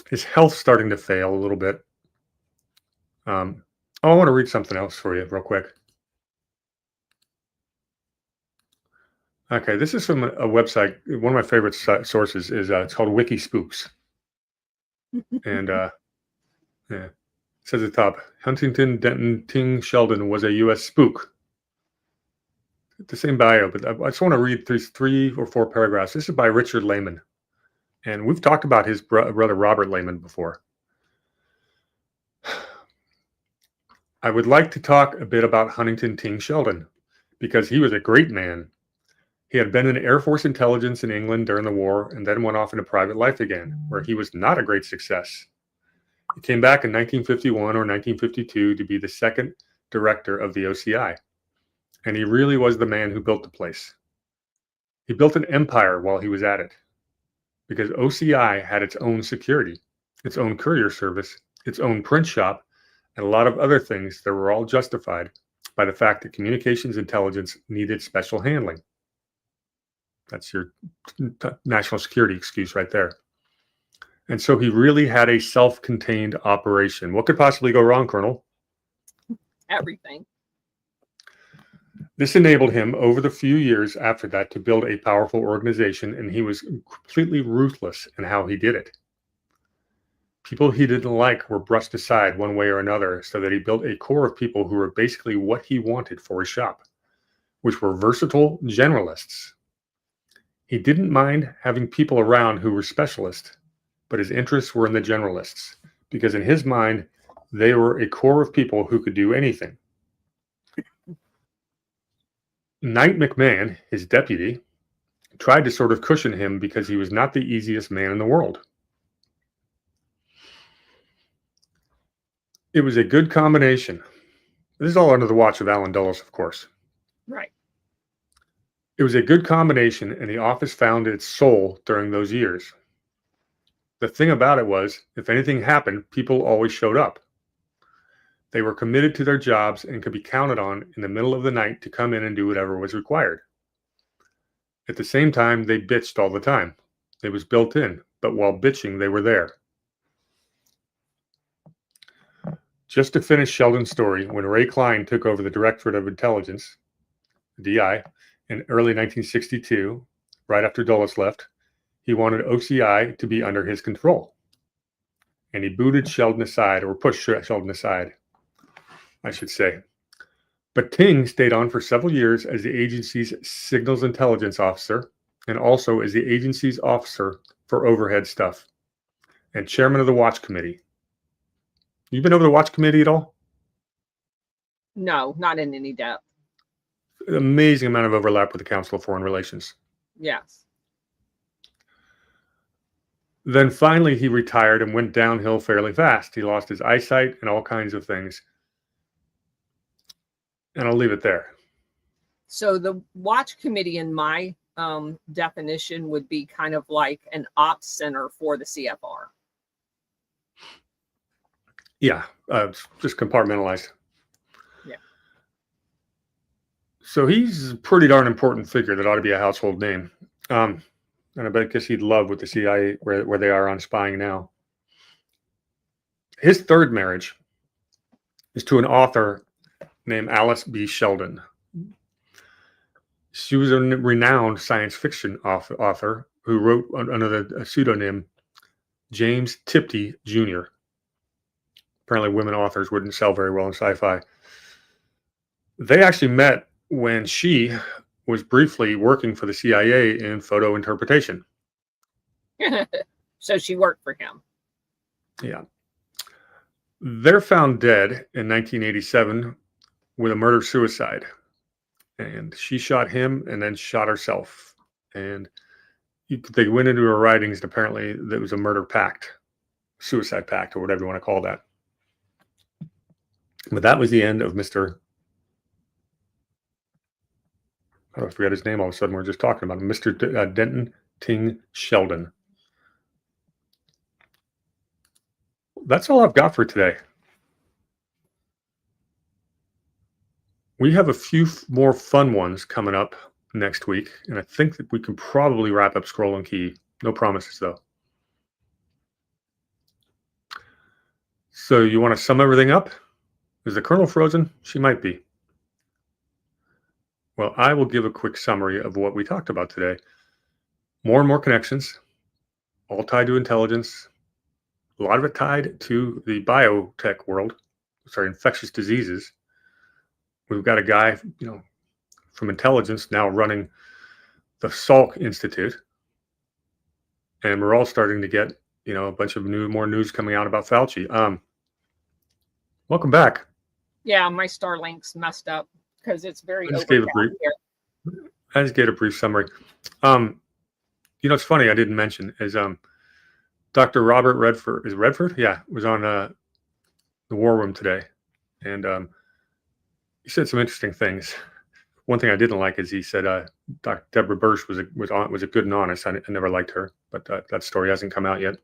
His health's starting to fail a little bit. I want to read something else for you real quick. Okay, this is from a website. One of my favorite sources is it's called Wiki Spooks. And yeah, it says at the top, Huntington Denton Ting Sheldon was a U.S. spook. The same bio, but I just want to read through 3 or 4 paragraphs. This is by Richard Lehman. And we've talked about his brother Robert Lehman before. I would like to talk a bit about Huntington Ting Sheldon because he was a great man. He had been in Air Force intelligence in England during the war and then went off into private life again, where he was not a great success. He came back in 1951 or 1952 to be the second director of the OCI. And he really was the man who built the place. He built an empire while he was at it, because OCI had its own security, its own courier service, its own print shop, and a lot of other things that were all justified by the fact that communications intelligence needed special handling. That's your national security excuse right there. And so he really had a self-contained operation. What could possibly go wrong, Colonel? Everything. This enabled him over the few years after that to build a powerful organization, and he was completely ruthless in how he did it. People he didn't like were brushed aside one way or another, so that he built a core of people who were basically what he wanted for his shop, which were versatile generalists. He didn't mind having people around who were specialists, but his interests were in the generalists, because in his mind, they were a core of people who could do anything. Knight McMahon, his deputy, tried to sort of cushion him because he was not the easiest man in the world. It was a good combination. This is all under the watch of Alan Dulles, of course. Right. It was a good combination, and the office found its soul during those years. The thing about it was, if anything happened, people always showed up. They were committed to their jobs and could be counted on in the middle of the night to come in and do whatever was required. At the same time, they bitched all the time. It was built in, but while bitching, they were there. Just to finish Sheldon's story, when Ray Klein took over the Directorate of Intelligence, DI, in early 1962, right after Dulles left, he wanted OCI to be under his control. And he booted Sheldon aside, or pushed Sheldon aside, I should say. But Ting stayed on for several years as the agency's signals intelligence officer, and also as the agency's officer for overhead stuff, and chairman of the Watch Committee. You been over the Watch Committee at all? No, not in any depth. Amazing amount of overlap with the Council of Foreign Relations. Yes. Then finally he retired and went downhill fairly fast. He lost his eyesight and all kinds of things. And I'll leave it there. So the Watch Committee, in my definition, would be kind of like an ops center for the CFR. Yeah, just compartmentalized. Yeah. So he's a pretty darn important figure that ought to be a household name. And I guess he'd love with the CIA where they are on spying now. His third marriage is to an author named Alice B. Sheldon. She was a renowned science fiction author who wrote under the pseudonym James Tipton Jr. Apparently women authors wouldn't sell very well in sci-fi. They actually met when she was briefly working for the CIA in photo interpretation. So she worked for him. Yeah. They're found dead in 1987 with a murder-suicide. And she shot him and then shot herself. And they went into her writings, and apparently there was a murder pact, suicide pact, or whatever you want to call that. But that was the end of Mr. I forgot his name all of a sudden. We're just talking about him. Mr. Denton Ting Sheldon. That's all I've got for today. We have a few more fun ones coming up next week, and I think that we can probably wrap up Scroll and Key. No promises, though. So you want to sum everything up? Is the Colonel frozen? She might be. Well, I will give a quick summary of what we talked about today. More and more connections, all tied to intelligence, a lot of it tied to the biotech world, infectious diseases. We've got a guy, from intelligence now running the Salk Institute. And we're all starting to get, a bunch of more news coming out about Fauci. Welcome back. Yeah, my Starlink's messed up because it's very I just gave a brief summary. It's funny I didn't mention is Dr. Robert Redford. Is Redford? Yeah, was on the War Room today, and he said some interesting things. One thing I didn't like is he said Dr. Deborah Birx was a good and honest. I never liked her, but that story hasn't come out yet.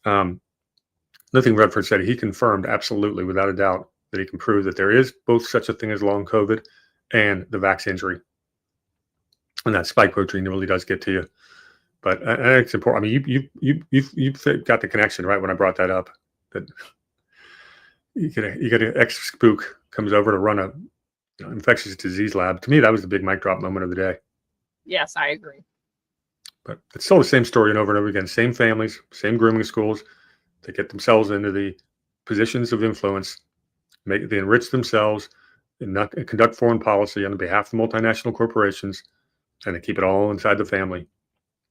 Nothing Redford said. He confirmed absolutely, without a doubt, that he can prove that there is both such a thing as long COVID and the vax injury, and that spike protein really does get to you. But I think it's important. I mean, you've got the connection right when I brought that up. That you get an ex-spook comes over to run a infectious disease lab. To me, that was the big mic drop moment of the day. Yes, I agree. But it's still the same story and over again. Same families, same grooming schools. They get themselves into the positions of influence. They enrich themselves and conduct foreign policy on behalf of multinational corporations, and they keep it all inside the family.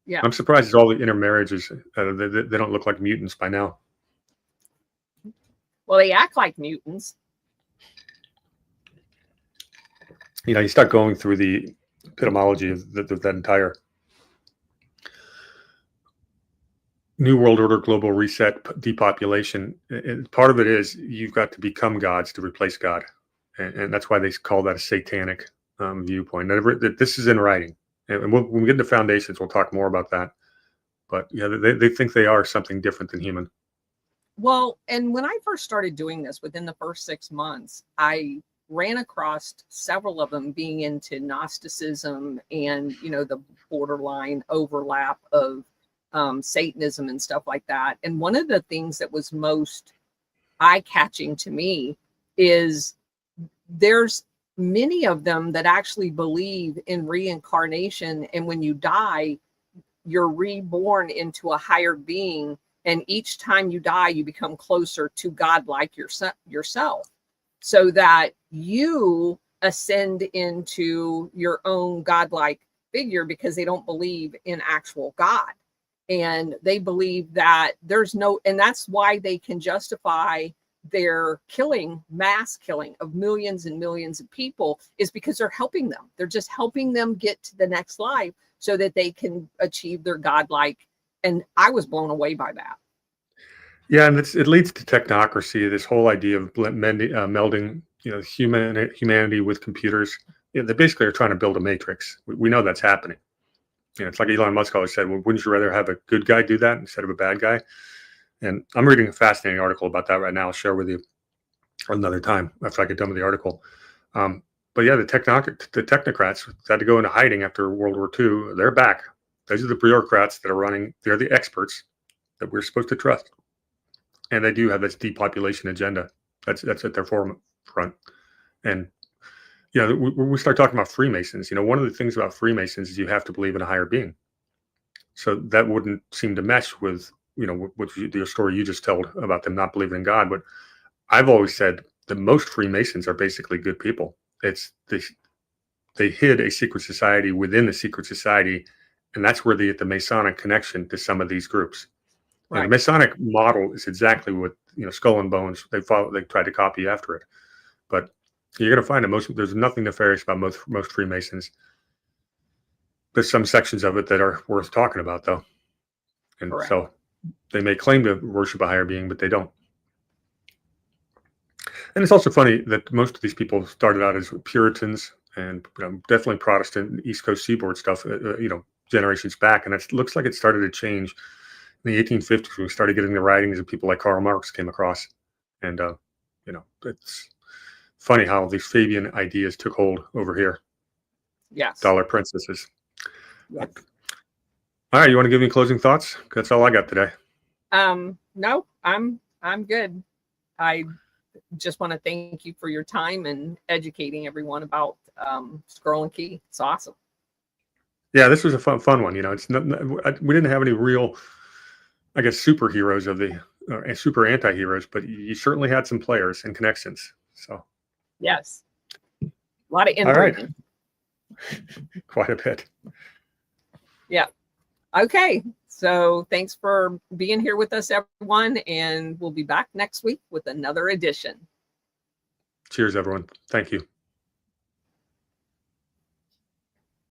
Yeah, I'm surprised all the intermarriages, they don't look like mutants by now. Well, they act like mutants. You start going through the etymology of that entire New World Order, global reset, depopulation. And part of it is you've got to become gods to replace God. And that's why they call that a satanic viewpoint. This is in writing. And when we get into foundations, we'll talk more about that. But yeah, they think they are something different than human. Well, and when I first started doing this, within the first 6 months, I ran across several of them being into Gnosticism and, the borderline overlap of Satanism and stuff like that. And one of the things that was most eye-catching to me is there's many of them that actually believe in reincarnation, and when you die, you're reborn into a higher being, and each time you die, you become closer to God like yourself, so that you ascend into your own godlike figure, because they don't believe in actual God. And they believe that there's no, and that's why they can justify their mass killing of millions and millions of people, is because they're helping them. They're just helping them get to the next life so that they can achieve their godlike. And I was blown away by that. Yeah, and it leads to technocracy. This whole idea of melding, humanity with computers. They basically are trying to build a matrix. We know that's happening. It's like Elon Musk always said, well, wouldn't you rather have a good guy do that instead of a bad guy? And I'm reading a fascinating article about that right now. I'll share with you another time after I get done with the article. But yeah, the technocrats had to go into hiding after World War II. They're back. Those are the bureaucrats that are running. They're the experts that we're supposed to trust. And they do have this depopulation agenda. That's at their forefront. And we start talking about Freemasons. One of the things about Freemasons is you have to believe in a higher being. So that wouldn't seem to mesh with, the story you just told about them not believing in God. But I've always said that most Freemasons are basically good people. It's they hid a secret society within the secret society, and that's where they get the Masonic connection to some of these groups. Right. The Masonic model is exactly what Skull and Bones they tried to copy after it, but you're going to find that there's nothing nefarious about most Freemasons. There's some sections of it that are worth talking about, though, and correct. So they may claim to worship a higher being, but they don't. And it's also funny that most of these people started out as Puritans and definitely Protestant East Coast Seaboard stuff, generations back, and it looks like it started to change in the 1850s. We started getting the writings of people like Karl Marx came across, and it's funny how these Fabian ideas took hold over here. Yes. Dollar princesses. Yes. All right, you want to give me closing thoughts? That's all I got today. No, I'm good. I just want to thank you for your time and educating everyone about Scroll and Key. It's awesome. Yeah, this was a fun one. It's we didn't have any real, I guess, superheroes of the super anti-heroes, but you certainly had some players and connections. So yes, a lot of inbreeding. Right. Quite a bit. Yeah. Okay. So thanks for being here with us, everyone, and we'll be back next week with another edition. Cheers, everyone. Thank you.